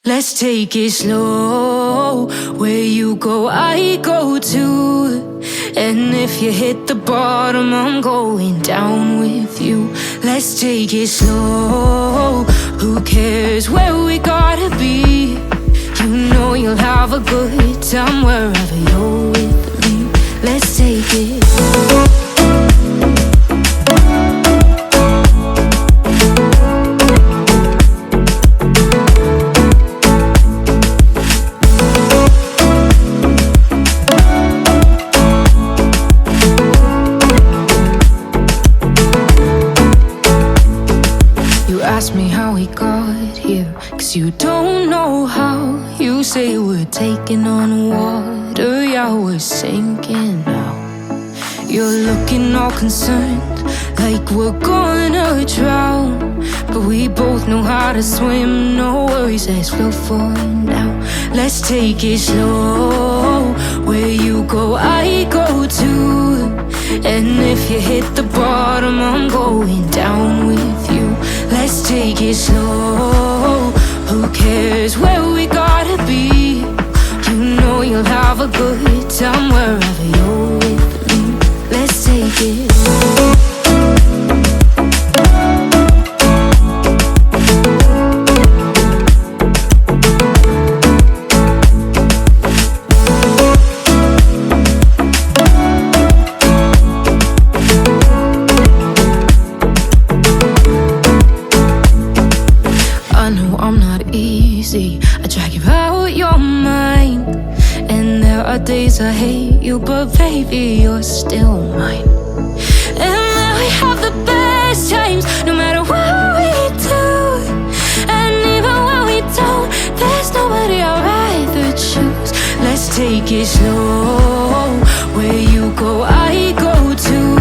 Let's take it slow. Where you go, I go too. And if you hit the bottom, I'm going down with you. Let's take it slow. Who cares where we gotta be? You know you'll have a good time wherever you're with me. Let's take it. Ask me how we got here, 'cause you don't know how. You say we're taking on water, yeah, we're sinking now. You're looking all concerned, like we're gonna drown. But we both know how to swim, no worries, let's float for now. Let's take it slow. Where you go, I go too. And if you hit the bottom, I'm going down with you. Let's take it slow. Who cares where we gotta be? You know you'll have a good time wherever you're with me. Let's take it. I drag you out your mind, and there are days I hate you, but baby, you're still mine. And now we have the best times, no matter what we do. And even when we don't, there's nobody I'd rather choose. Let's take it slow. Where you go, I go too.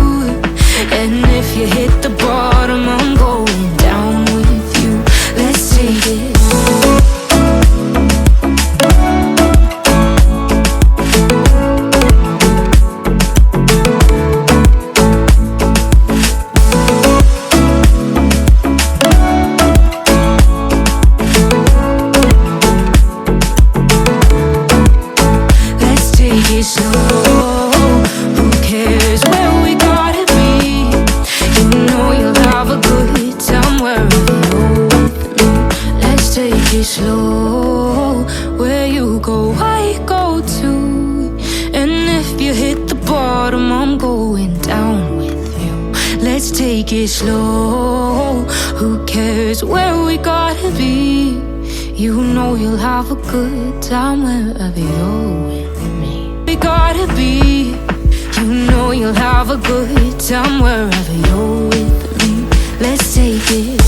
And if you hit the bottom, I'm going down with you. Let's take it. Slow. Who cares where we gotta be? You know you'll have a good time wherever you're with me. Let's take it slow. Where you go, I go too. And if you hit the bottom, I'm going down with you. Let's take it slow. Who cares where we gotta be? You know you'll have a good time wherever you're with me. We gotta be. You know you'll have a good time wherever you're with me. Let's take it.